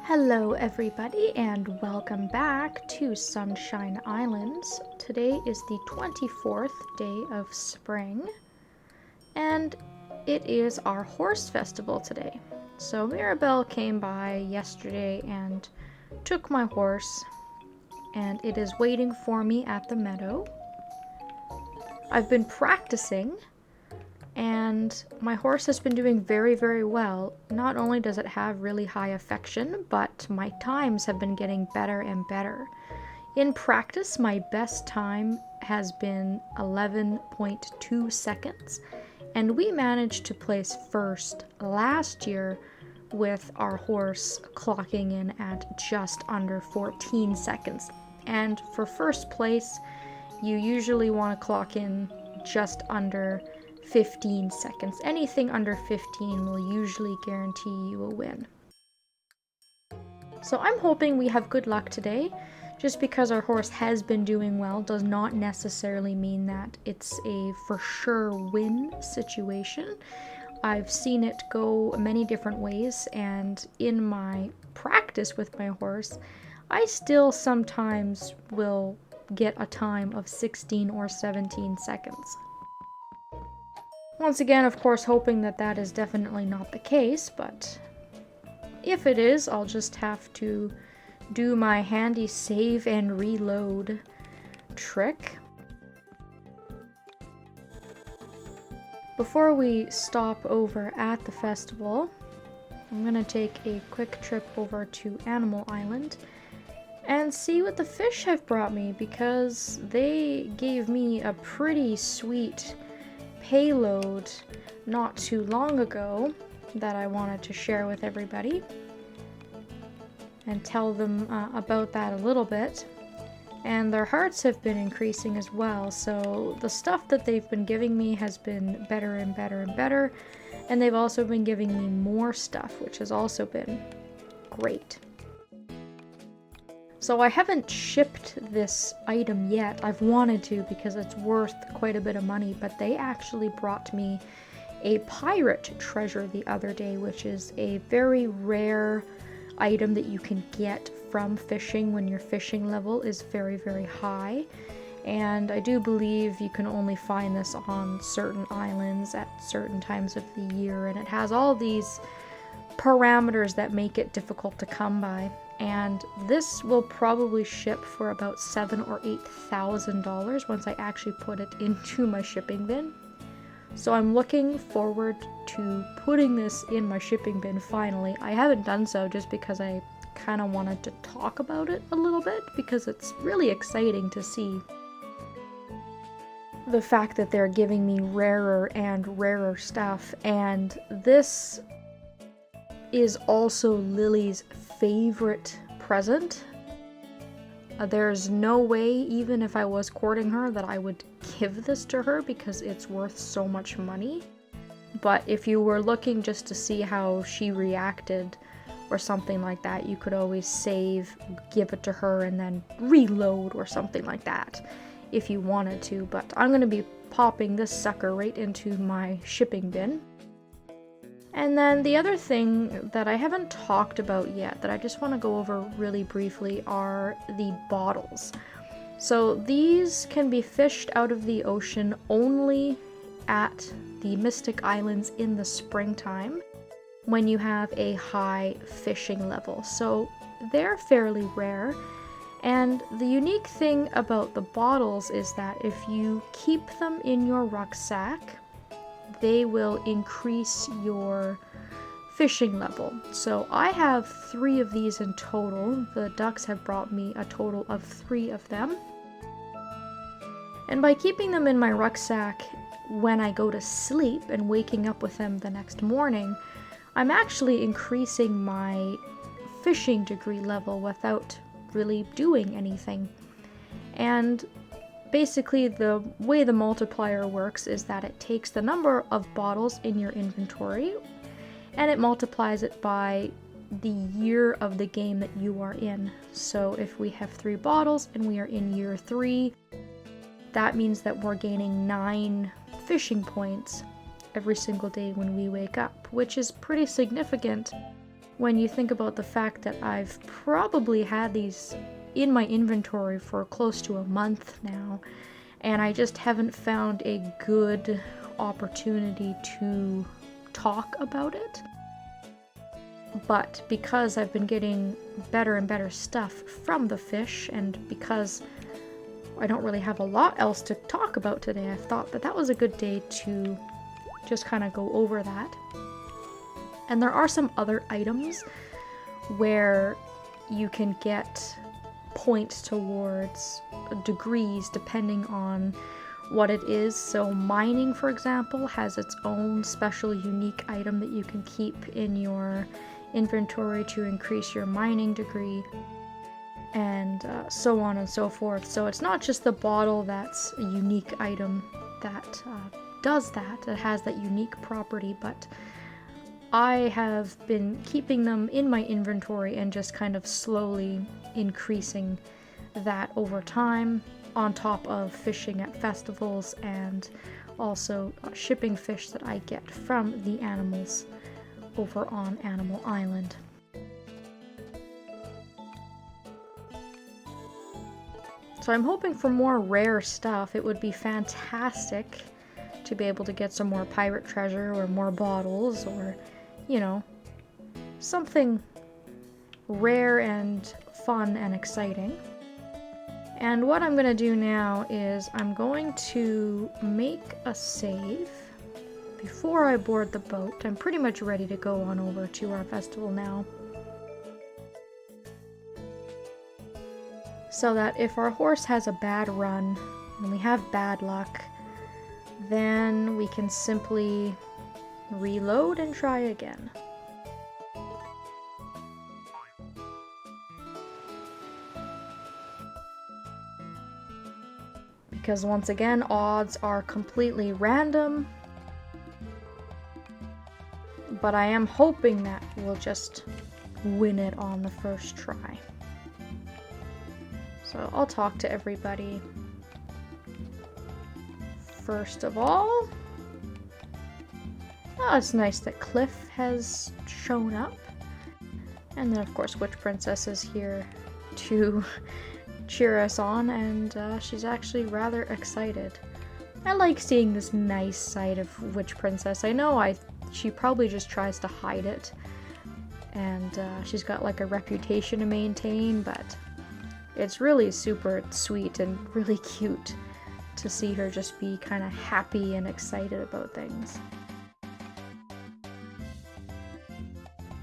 Hello everybody and welcome back to Sunshine Islands. Today is the 24th day of spring and it is our horse festival today. So Mirabelle came by yesterday and took my horse and it is waiting for me at the meadow. I've been practicing and my horse has been doing very well. Not only does it have really high affection, but my times have been getting better and better. In practice, my best time has been 11.2 seconds, and we managed to place first last year with our horse clocking in at just under 14 seconds. And for first place, you usually want to clock in just under 15 seconds. Anything under 15 will usually guarantee you a win. So I'm hoping we have good luck today. Just because our horse has been doing well does not necessarily mean that it's a for sure win situation. I've seen it go many different ways, and in my practice with my horse, I still sometimes will get a time of 16 or 17 seconds. Once again, of course, hoping that that is definitely not the case, but if it is, I'll just have to do my handy save and reload trick. Before we stop over at the festival, I'm gonna take a quick trip over to Animal Island and see what the fish have brought me, because they gave me a pretty sweet payload not too long ago that I wanted to share with everybody and tell them about that a little bit. And their hearts have been increasing as well, so the stuff that they've been giving me has been better and better and better, and they've also been giving me more stuff, which has also been great. So I haven't shipped this item yet. I've wanted to because it's worth quite a bit of money, but they actually brought me a pirate treasure the other day, which is a very rare item that you can get from fishing when your fishing level is very high. And I do believe you can only find this on certain islands at certain times of the year, and it has all these parameters that make it difficult to come by. And this will probably ship for about $7,000 or $8,000 once I actually put it into my shipping bin. So I'm looking forward to putting this in my shipping bin finally. I haven't done so just because I kind of wanted to talk about it a little bit, because it's really exciting to see the fact that they're giving me rarer and rarer stuff. And this is also Lily's favorite present. There's no way, even if I was courting her, that I would give this to her because it's worth so much money. But if you were looking just to see how she reacted or something like that, you could always save, give it to her, and then reload or something like that if you wanted to. But I'm going to be popping this sucker right into my shipping bin. And then the other thing that I haven't talked about yet that I just want to go over really briefly are the bottles. So these can be fished out of the ocean only at the Mystic Islands in the springtime when you have a high fishing level. So they're fairly rare. And the unique thing about the bottles is that if you keep them in your rucksack, they will increase your fishing level. So I have 3 of these in total. The ducks have brought me a total of 3 of them. And by keeping them in my rucksack when I go to sleep and waking up with them the next morning, I'm actually increasing my fishing degree level without really doing anything. And basically, the way the multiplier works is that it takes the number of bottles in your inventory and it multiplies it by the year of the game that you are in. So if we have 3 bottles and we are in year 3, that means that we're gaining 9 fishing points every single day when we wake up, which is pretty significant when you think about the fact that I've probably had these in my inventory for close to a month now, and I just haven't found a good opportunity to talk about it. But because I've been getting better and better stuff from the fish, and because I don't really have a lot else to talk about today, I thought that that was a good day to just kind of go over that. And there are some other items where you can get points towards degrees depending on what it is. So mining, for example, has its own special unique item that you can keep in your inventory to increase your mining degree, and so on and so forth. So it's not just the bottle that's a unique item that does that, it has that unique property, but I have been keeping them in my inventory and just kind of slowly increasing that over time, on top of fishing at festivals and also shipping fish that I get from the animals over on Animal Island. So I'm hoping for more rare stuff. It would be fantastic to be able to get some more pirate treasure or more bottles, or, you know, something rare and fun and exciting. And what I'm going to do now is I'm going to make a save before I board the boat. I'm pretty much ready to go on over to our festival now, so that if our horse has a bad run and we have bad luck, then we can simply reload and try again. Because once again, odds are completely random, but I am hoping that we'll just win it on the first try. So I'll talk to everybody. First of all, oh, it's nice that Cliff has shown up. And then of course Witch Princess is here to cheer us on, and she's actually rather excited. I like seeing this nice side of Witch Princess. I know she probably just tries to hide it, and she's got like a reputation to maintain, but it's really super sweet and really cute to see her just be kind of happy and excited about things.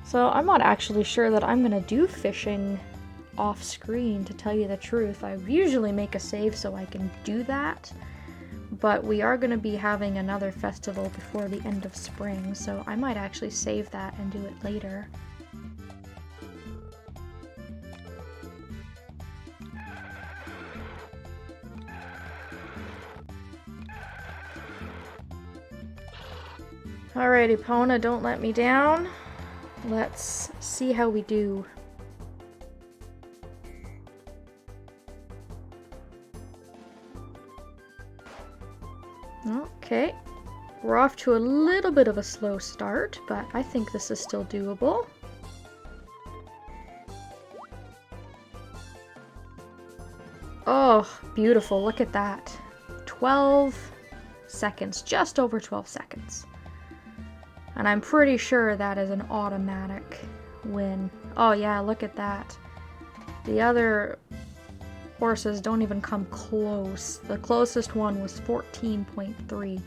So I'm not actually sure that I'm gonna do fishing off screen, to tell you the truth. I usually make a save so I can do that, but we are going to be having another festival before the end of spring, so I might actually save that and do it later. Alrighty, Pona, don't let me down. Let's see how we do. Okay, we're off to a little bit of a slow start, but I think this is still doable. Oh, beautiful, look at that. 12 seconds, just over 12 seconds. And I'm pretty sure that is an automatic win. Oh yeah, look at that. The other horses don't even come close. The closest one was 14.3.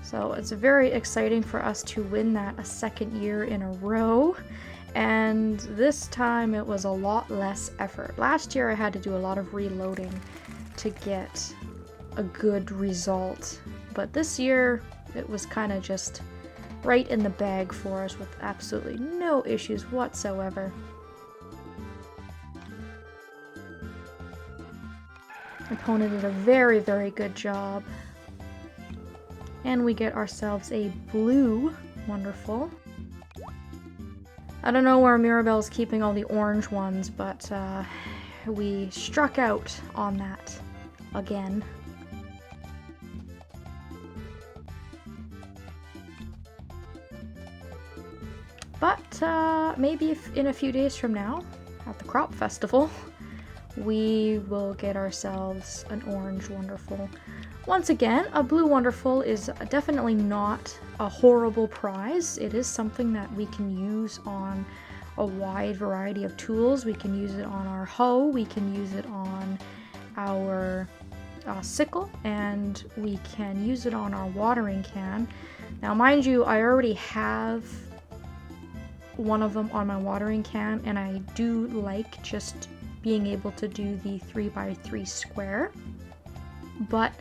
So it's very exciting for us to win that a second year in a row. And this time it was a lot less effort. Last year I had to do a lot of reloading to get a good result. But this year it was kind of just right in the bag for us with absolutely no issues whatsoever. Opponent did a very, very good job. And we get ourselves a blue. Wonderful. I don't know where Mirabelle's keeping all the orange ones, but we struck out on that again. But maybe if in a few days from now, at the crop festival, we will get ourselves an orange wonderful. Once again, a blue wonderful is definitely not a horrible prize. It is something that we can use on a wide variety of tools. We can use it on our hoe, we can use it on our sickle, and we can use it on our watering can. Now mind you, I already have one of them on my watering can, and I do like just being able to do the 3x3 square, but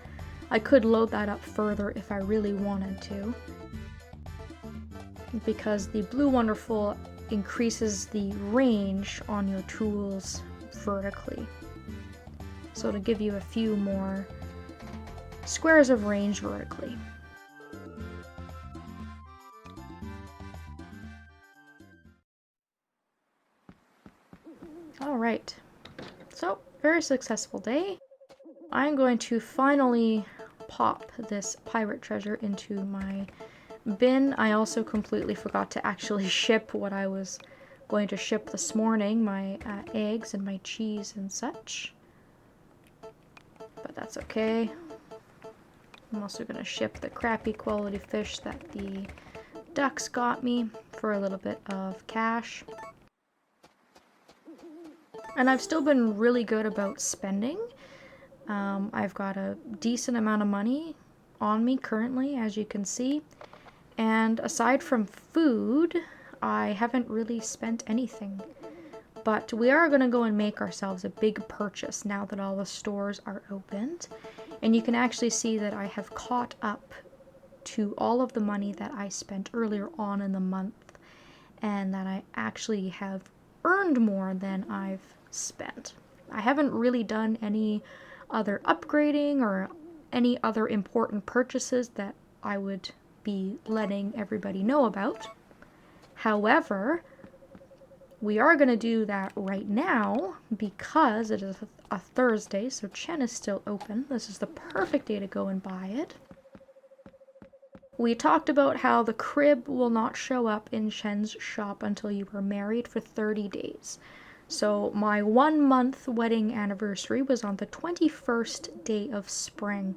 I could load that up further if I really wanted to, because the Blue Wonderful increases the range on your tools vertically. So to give you a few more squares of range vertically. Alright, so very successful day. I'm going to finally pop this pirate treasure into my bin. I also completely forgot to actually ship what I was going to ship this morning, my eggs and my cheese and such. But that's okay. I'm also going to ship the crappy quality fish that the ducks got me for a little bit of cash. And I've still been really good about spending. I've got a decent amount of money on me currently, as you can see. And aside from food, I haven't really spent anything. But we are going to go and make ourselves a big purchase now that all the stores are opened. And you can actually see that I have caught up to all of the money that I spent earlier on in the month, and that I actually have earned more than I've spent. I haven't really done any other upgrading or any other important purchases that I would be letting everybody know about. However, we are going to do that right now because it is a Thursday, so Chen is still open. This is the perfect day to go and buy it. We talked about how the crib will not show up in Chen's shop until you are married for 30 days. So my 1 month wedding anniversary was on the 21st day of spring.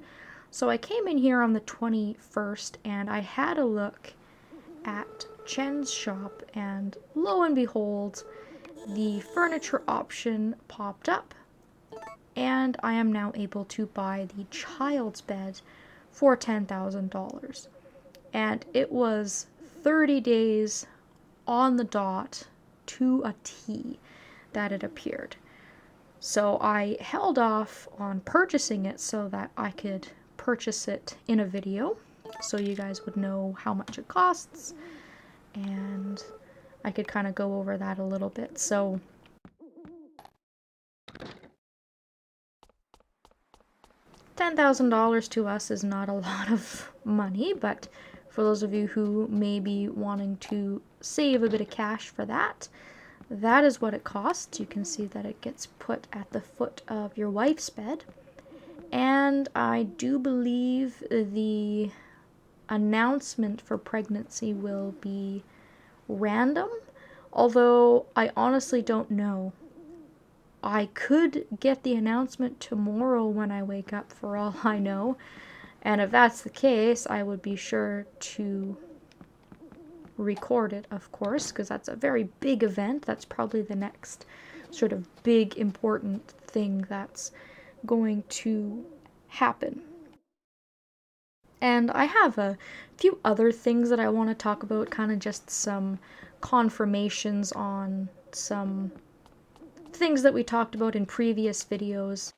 So I came in here on the 21st and I had a look at Chen's shop, and lo and behold, the furniture option popped up, and I am now able to buy the child's bed for $10,000. And it was 30 days on the dot to a T that it appeared. So I held off on purchasing it so that I could purchase it in a video, so you guys would know how much it costs, and I could kind of go over that a little bit. So $10,000 to us is not a lot of money, but for those of you who may be wanting to save a bit of cash for that, that is what it costs. You can see that it gets put at the foot of your wife's bed. And I do believe the announcement for pregnancy will be random, although I honestly don't know. I could get the announcement tomorrow when I wake up, for all I know. And if that's the case, I would be sure to record it, of course, because that's a very big event. That's probably the next sort of big important thing that's going to happen. And I have a few other things that I want to talk about, kind of just some confirmations on some things that we talked about in previous videos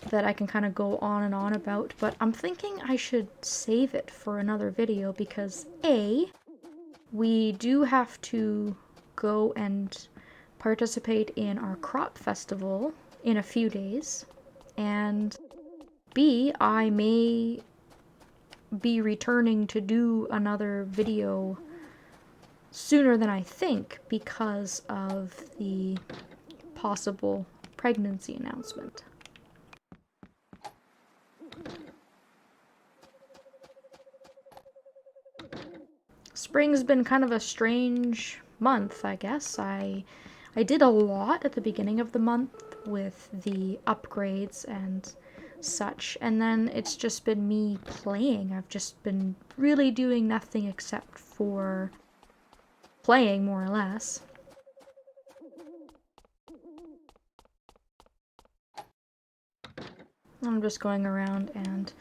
that I can kind of go on and on about, but I'm thinking I should save it for another video because A, we do have to go and participate in our crop festival in a few days, and B, I may be returning to do another video sooner than I think because of the possible pregnancy announcement. Spring's been kind of a strange month, I guess. I did a lot at the beginning of the month with the upgrades and such, and then it's just been me playing. I've just been really doing nothing except for playing, more or less. I'm just going around and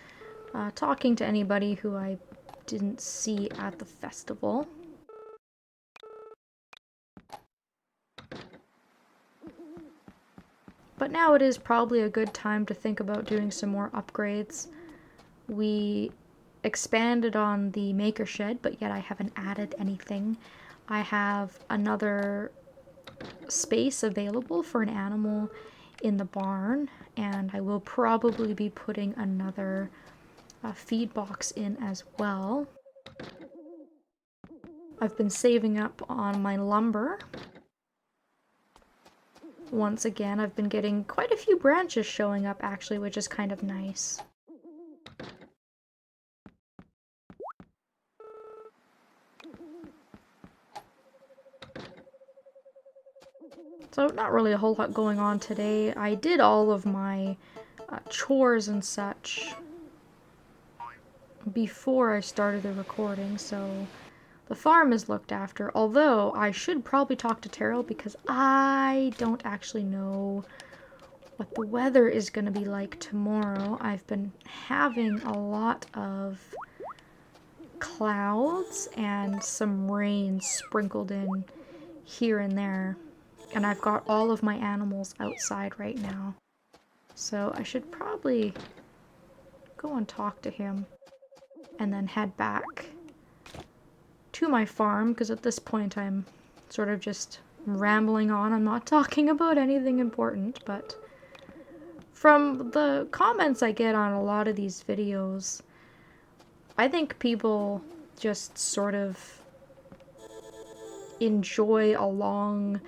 talking to anybody who I didn't see at the festival. But now it is probably a good time to think about doing some more upgrades. We expanded on the maker shed, but yet I haven't added anything. I have another space available for an animal in the barn, and I will probably be putting another feed box in as well. I've been saving up on my lumber. Once again, I've been getting quite a few branches showing up actually, which is kind of nice. So not really a whole lot going on today. I did all of my chores and such before I started the recording, so the farm is looked after, although I should probably talk to Terrell because I don't actually know what the weather is going to be like tomorrow. I've been having a lot of clouds and some rain sprinkled in here and there. And I've got all of my animals outside right now. So I should probably go and talk to him and then head back to my farm, because at this point I'm sort of just rambling on. I'm not talking about anything important, but from the comments I get on a lot of these videos, I think people just sort of enjoy a long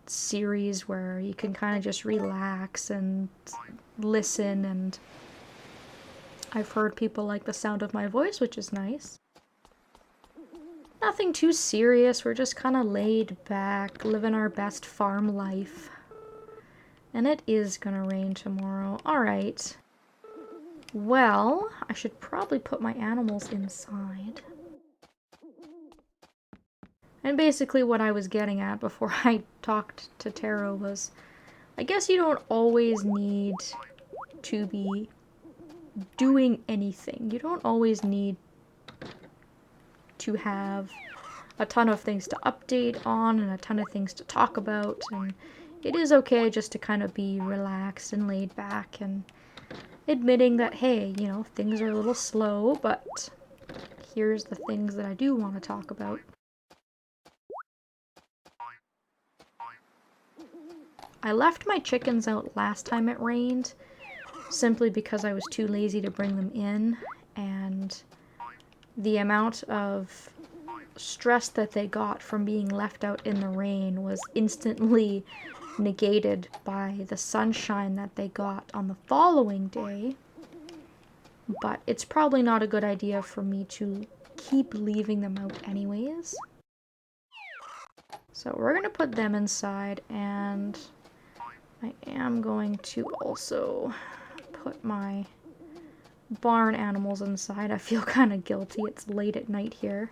series where you can kind of just relax and listen, and I've heard people like the sound of my voice, which is nice. Nothing too serious, we're just kind of laid back, living our best farm life. And it is gonna rain tomorrow. Alright. Well, I should probably put my animals inside. And basically what I was getting at before I talked to Taro was, I guess you don't always need to be doing anything. You don't always need to have a ton of things to update on and a ton of things to talk about, and it is okay just to kind of be relaxed and laid back and admitting that, hey, you know, things are a little slow, but here's the things that I do want to talk about. I left my chickens out last time it rained simply because I was too lazy to bring them in, and the amount of stress that they got from being left out in the rain was instantly negated by the sunshine that they got on the following day. But it's probably not a good idea for me to keep leaving them out anyways. So we're gonna put them inside, and I am going to also put my barn animals inside. I feel kind of guilty. It's late at night here.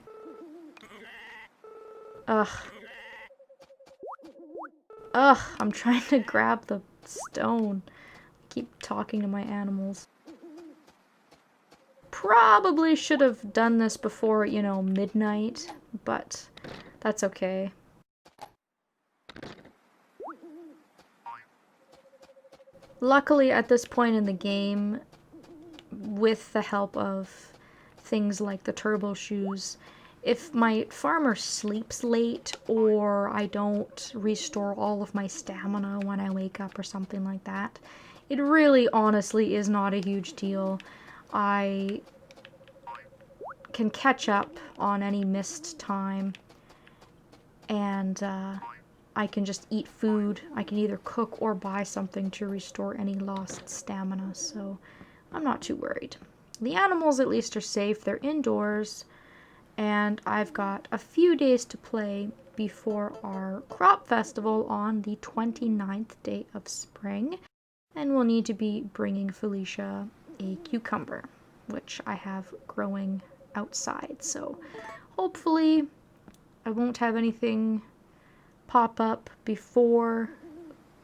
Ugh. Ugh, I'm trying to grab the stone. Keep talking to my animals. Probably should have done this before, you know, midnight, but that's okay. Luckily, at this point in the game, with the help of things like the turbo shoes, if my farmer sleeps late or I don't restore all of my stamina when I wake up or something like that, it really honestly is not a huge deal. I can catch up on any missed time, and I can just eat food. I can either cook or buy something to restore any lost stamina, so I'm not too worried. The animals at least are safe. They're indoors, and I've got a few days to play before our crop festival on the 29th day of spring, and we'll need to be bringing Felicia a cucumber, which I have growing outside. So hopefully I won't have anything pop up before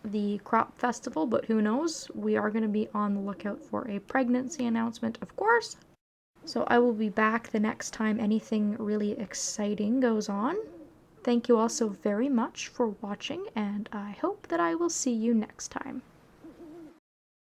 the crop festival, but who knows? We are going to be on the lookout for a pregnancy announcement, of course. So I will be back the next time anything really exciting goes on. Thank you all so very much for watching, and I hope that I will see you next time.